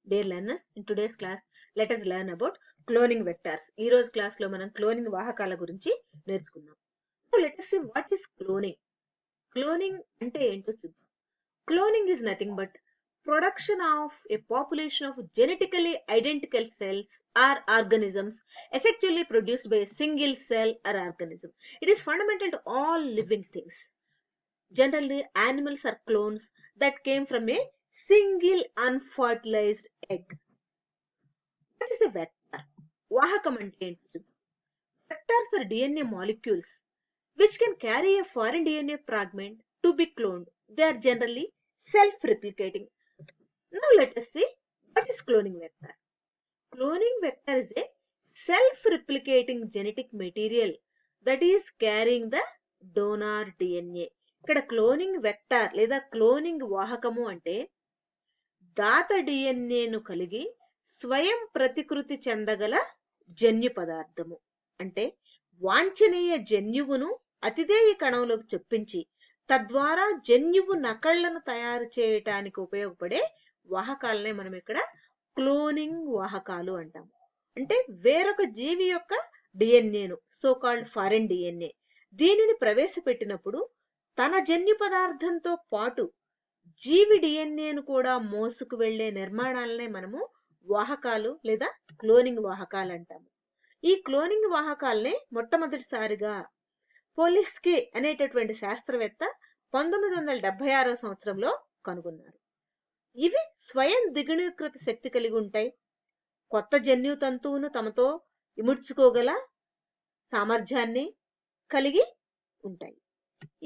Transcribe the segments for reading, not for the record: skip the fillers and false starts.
Dear learners, in today's class, let us learn about cloning vectors. ఈ రోజు class లో మనం క్లోనింగ్ వాహకాల గురించి నేర్చుకున్నాం. Now let us see what is cloning. Cloning అంటే ఏంటో చూద్దాం. Cloning is nothing but production of a population of genetically identical cells or organisms asexually produced by a single cell or organism. It is fundamental to all living things. Generally, animals are clones that came from a single unfertilized egg. What is a vector? Vahakam ante enti? Vectors are DNA molecules which can carry a foreign DNA fragment to be cloned. They are generally self-replicating. Now let us see what is cloning vector. Cloning vector is a self-replicating genetic material that is carrying the donor DNA. ఇక్కడ cloning vector లేదా cloning వాహకము అంటే దాత డిఎన్ఏను కలిగి స్వయం ప్రతికృతి చెందగల జన్యు పదార్థము. అంటే వాంఛనీయ జన్యువును అతిధేయ కణంలోకి చొప్పించి తద్వారా జన్యువు నకళ్లను తయారు చేయటానికి ఉపయోగపడే వాహకాలనే మనం ఇక్కడ క్లోనింగ్ వాహకాలు అంటాము. అంటే వేరొక జీవి యొక్క డిఎన్ఏను, సో కాల్డ్ ఫారెన్ డిఎన్ఏ, దీనిని ప్రవేశపెట్టినప్పుడు తన జన్యు పదార్థంతో పాటు జీవి డిఎన్ఏను కూడా మోసుకు వెళ్లే నిర్మాణాలనే మనము వాహకాలు లేదా క్లోనింగ్ వాహకాలు అంటాము. ఈ క్లోనింగ్ వాహకాలనే మొట్టమొదటిసారిగా పోలిస్కే అనేటటువంటి శాస్త్రవేత్త 1976 సంవత్సరంలో కనుగొన్నారు. ఇవి స్వయం ద్విగుణీకృత శక్తి కలిగి ఉంటాయి. కొత్త జన్యు తంతువును తమతో ఇముడ్చుకోగల సామర్థ్యాన్ని కలిగి ఉంటాయి.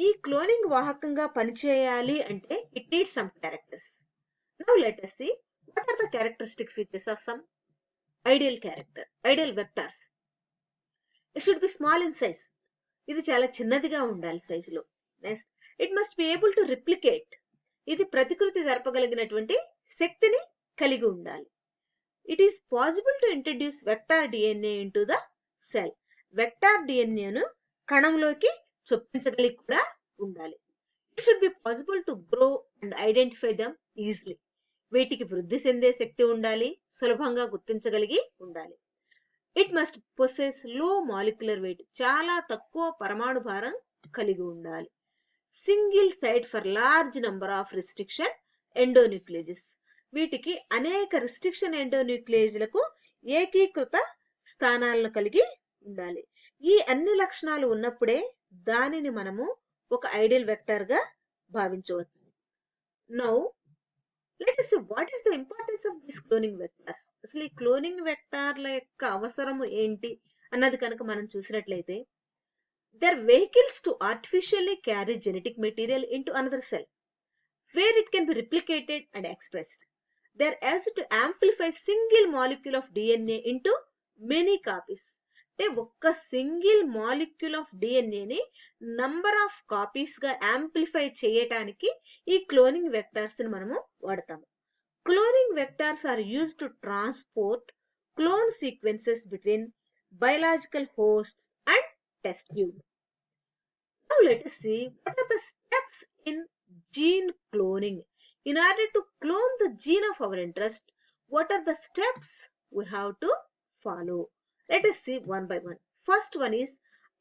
ఈ క్లోనింగ్ వాహకంగా పనిచేయాలి అంటే it needs some characters. Now let us see what are the characteristic features of some ideal vectors. It should be small in size. ఇది చాలా చిన్నదిగా ఉండాలి సైజులో. Next, it must be able to replicate. ఇది ప్రతికృతి జరపగలిగినటువంటి శక్తిని కలిగి ఉండాలి. It is possible to introduce vector DNA into the cell. Vector డిఎన్ఏను కణంలోకి చొప్పించగలిగి కూడా ఉండాలి. It should be possible to grow and identify them easily. వీటికి వృద్ధి చెందే శక్తి ఉండాలి, సులభంగా గుర్తించగలిగి ఉండాలి. It must possess low molecular weight. చాలా తక్కువ పరమాణు భారం కలిగి ఉండాలి. Single site for large number of restriction endonucleases. వీటికి అనేక రిస్ట్రిక్షన్ ఎండోన్యూక్లియేజ్లకు ఏకీకృత స్థానాలను కలిగి ఉండాలి. ఈ అన్ని లక్షణాలు ఉన్నప్పుడే దానిని మనము ఒక ఐడియల్ వెక్టర్ గా భావించవచ్చు. Now let us see what is the importance of these cloning vectors. అసలు ఈ క్లోనింగ్ వెక్టార్ల యొక్క అవసరము ఏంటి అన్నది కనుక మనం చూసినట్లయితే, they are vehicles to artificially carry genetic material into another cell where it can be replicated and expressed. They are used to amplify single molecule of DNA into many copies. అంటే ఒక్క single molecule of డిఎన్ఏని number of copies గా amplify చేయటానికి ఈ cloning vectors ని మనము వాడతాము. Cloning vectors are use to transport clone sequences between biological hosts and test tube. Now let us see what are the steps in gene cloning. In order to clone the gene of our interest, what are the steps we have to follow? Let us see one by one. First one is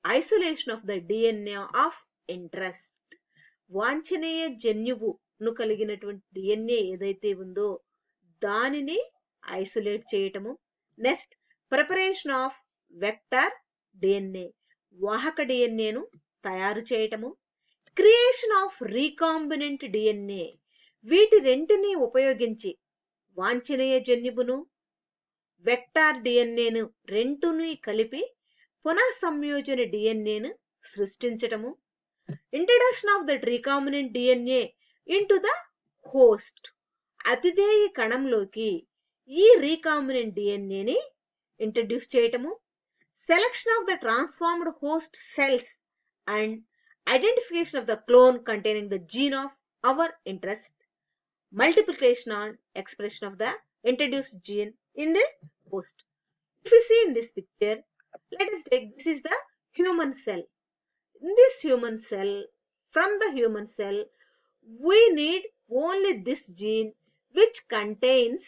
isolation of the DNA of interest. వాంఛనీయ జన్యువును కలిగినటువంటి DNA ఏదైతే ఉందో దానిని isolate చేయటము. Next, preparation of vector DNA, వాహక డిఎన్ఏను తయారు చేయటము. క్రియేషన్ ఆఫ్ రీకాంబినెంట్ డిఎన్ఏ, వీటి రెంటిని ఉపయోగించి వాంఛనీయ జన్యువును వెక్టార్ డిఎన్ఏను రెంటుని కలిపి పునః సంయోజన డిఎన్ఏను సృష్టించటము. Introduction of that recombinant DNA into the host, అతిధేయ కణంలోకి ఈ రీకాంబినెంట్ డిఎన్ఏని ఇంట్రడ్యూస్ చేయటము. Selection of the transformed host cells and identification of the clone containing the gene of our interest. Multiplication and expression of the introduced gene in the host. If you see in this picture, let us take, this is the human cell. In this human cell, from the human cell, we need only this gene which contains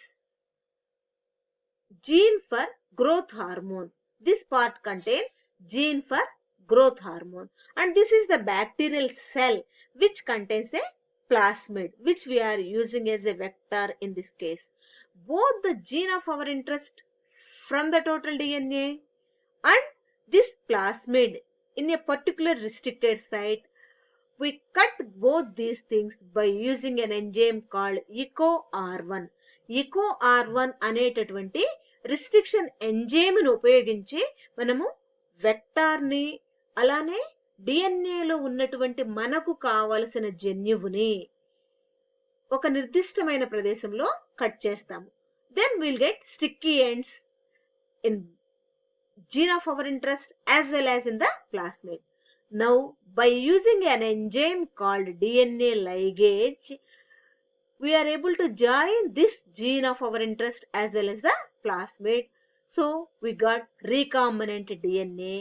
gene for growth hormone. This part contains gene for growth hormone, and this is the bacterial cell which contains a plasmid, which we are using as a vector in this case. Both the gene of our interest from the total DNA and this plasmid in a particular restricted site, we cut both these things by using an enzyme called EcoR1. EcoR1 అనేటటువంటి restriction ఎంజైమ్ను ఉపయోగించి మనము వెక్టార్ని అలానే డిఎన్ఏలో ఉన్నటువంటి మనకు కావలసిన జన్యువుని ఒక నిర్దిష్టమైన ప్రదేశంలో కట్ చేస్తాము. Then we'll get sticky ends in gene of our interest as well as in the plasmid. Now, by using an enzyme called DNA ligase, we are able to join this gene of our interest as well as the plasmid. So, we got recombinant DNA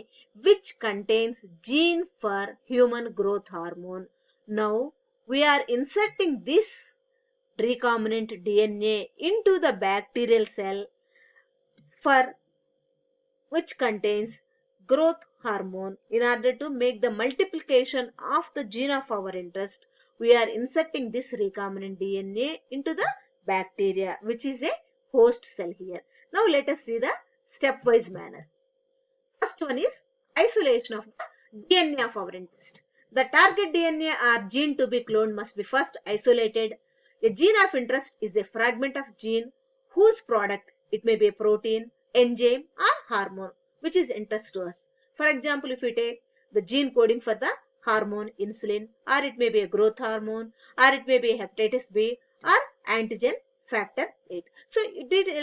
which contains gene for human growth hormone. Now, we are inserting this recombinant DNA into the bacterial cell for which contains growth hormone. In order to make the multiplication of the gene of our interest, we are inserting this recombinant DNA into the bacteria, which is a host cell here. Now let us see the stepwise manner. First one is isolation of the DNA of our interest. The target DNA or gene to be cloned must be first isolated. A gene of interest is a fragment of gene whose product, it may be a protein, enzyme or hormone, which is interest to us. For example, if we take the gene coding for the hormone insulin, or it may be a growth hormone, or it may be hepatitis B or antigen factor 8. So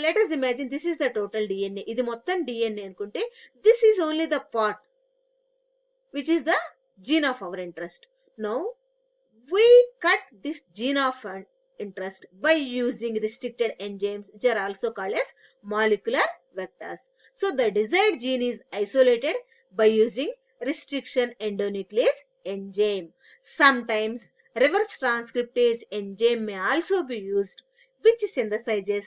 let us imagine this is the total DNA. ఇది మొత్తం DNA అనుకుంటే this is only the part which is the gene of our interest. Now we cut this gene of interest by using restricted enzymes which are also called as molecular vectors. So the desired gene is isolated by using restriction endonuclease enzyme. Sometimes reverse transcriptase enzyme may also be used, which synthesizes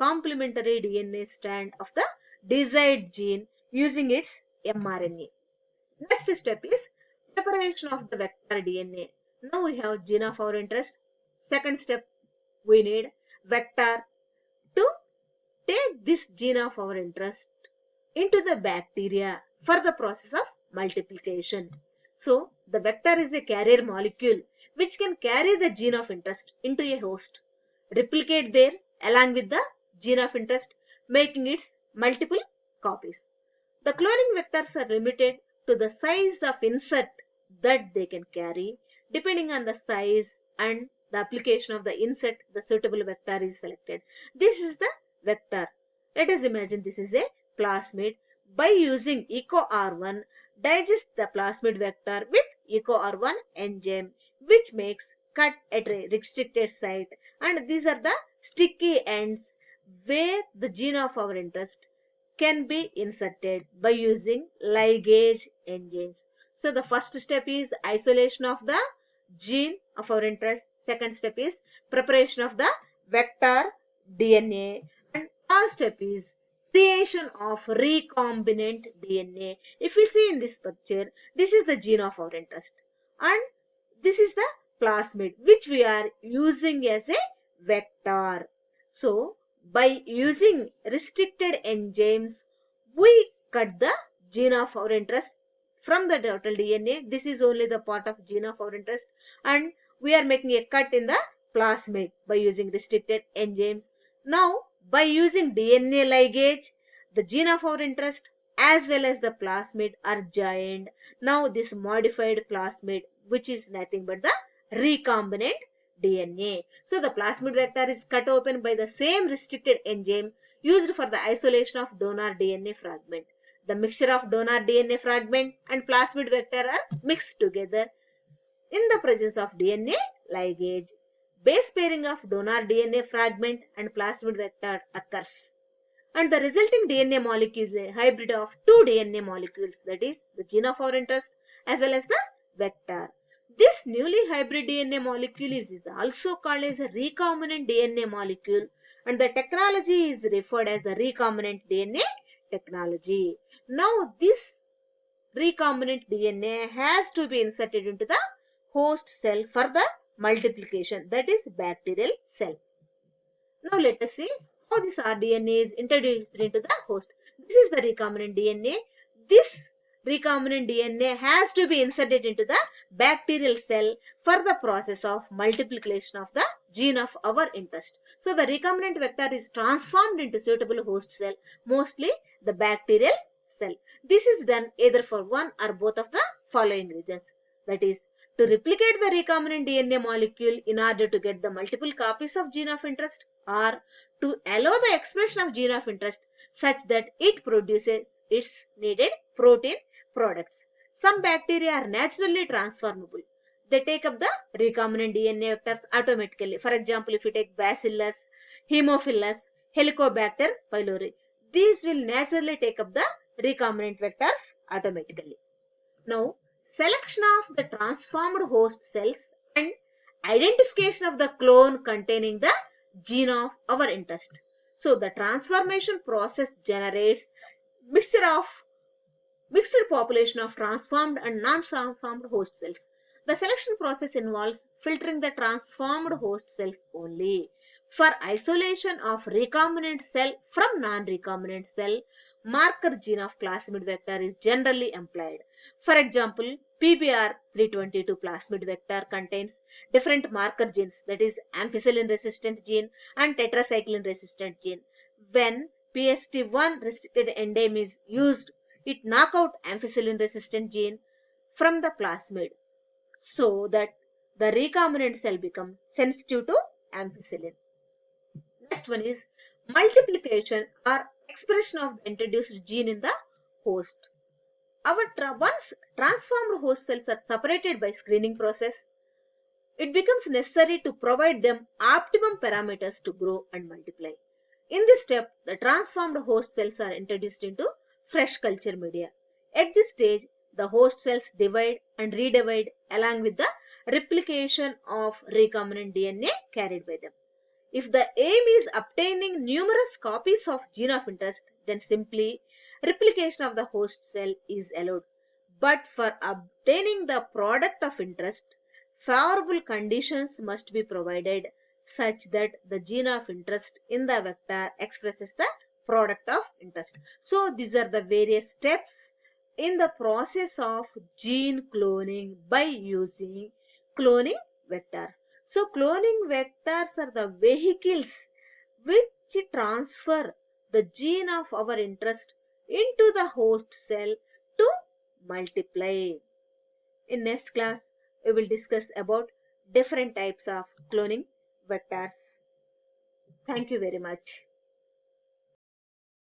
complementary DNA strand of the desired gene using its mRNA. Next step is preparation of the vector DNA. Now we have gene of our interest. Second step, we need vector to take this gene of our interest into the bacteria for the process of multiplication. So the vector is a carrier molecule which can carry the gene of interest into a host, replicate there along with the gene of interest, making its multiple copies. The cloning vectors are limited to the size of insert that they can carry. Depending on the size and the application of the insert, the suitable vector is selected. This is the vector. Let us imagine this is a plasmid. By using EcoR1, digest the plasmid vector with EcoR1 enzyme, which makes cut at a restricted site, and these are the sticky ends where the gene of our interest can be inserted by using ligase enzymes. So the first step is isolation of the gene of our interest. Second step is preparation of the vector DNA, and third step is creation of recombinant DNA. If we see in this picture, this is the gene of our interest and this is the plasmid which we are using as a vector. So by using restricted enzymes, we cut the gene of our interest from the total DNA. This is only the part of gene of our interest, and we are making a cut in the plasmid by using restricted enzymes. Now by using DNA ligase, the gene of our interest as well as the plasmid are joined. Now this modified plasmid, which is nothing but the recombinant DNA. So the plasmid vector is cut open by the same restricted enzyme used for the isolation of donor DNA fragment. The mixture of donor DNA fragment and plasmid vector are mixed together in the presence of DNA ligase. Base pairing of donor DNA fragment and plasmid vector occurs, and the resulting DNA molecule is a hybrid of two DNA molecules, that is the gene of our interest as well as the vector. This newly hybrid DNA molecule is also called as a recombinant DNA molecule, and the technology is referred as the recombinant DNA technology. Now this recombinant DNA has to be inserted into the host cell for the multiplication, that is bacterial cell. Now let us see how this rDNA is introduced into the host. This is the recombinant DNA. This recombinant DNA has to be inserted into the bacterial cell for the process of multiplication of the gene of our interest. So the recombinant vector is transformed into suitable host cell, mostly the bacterial cell. This is done either for one or both of the following reasons. That is, to replicate the recombinant DNA molecule in order to get the multiple copies of gene of interest, or to allow the expression of gene of interest such that it produces its needed protein products. Some bacteria are naturally transformable. They take up the recombinant DNA vectors automatically. For example, if you take Bacillus, Haemophilus, Helicobacter pylori, these will naturally take up the recombinant vectors automatically. Now, selection of the transformed host cells and identification of the clone containing the gene of our interest. So, the transformation process generates mixed population of transformed and non-transformed host cells. The selection process involves filtering the transformed host cells only. For isolation of recombinant cell from non-recombinant cell, marker gene of plasmid vector is generally employed. For example, PBR322 plasmid vector contains different marker genes, that is ampicillin resistant gene and tetracycline resistant gene. When PST1 restricted enzyme is used, it knock out ampicillin resistant gene from the plasmid so that the recombinant cell becomes sensitive to ampicillin. Next one is multiplication or expression of the introduced gene in the host. Once transformed host cells are separated by screening process, it becomes necessary to provide them optimum parameters to grow and multiply. In this step, the transformed host cells are introduced into fresh culture media. At this stage, the host cells divide and redivide along with the replication of recombinant DNA carried by them. If the aim is obtaining numerous copies of gene of interest, then simply replication of the host cell is allowed. But for obtaining the product of interest, favorable conditions must be provided such that the gene of interest in the vector expresses the product of interest. So these are the various steps in the process of gene cloning by using cloning vectors. So cloning vectors are the vehicles which transfer the gene of our interest into the host cell to multiply. In next class, we will discuss about different types of cloning vectors. Thank you very much.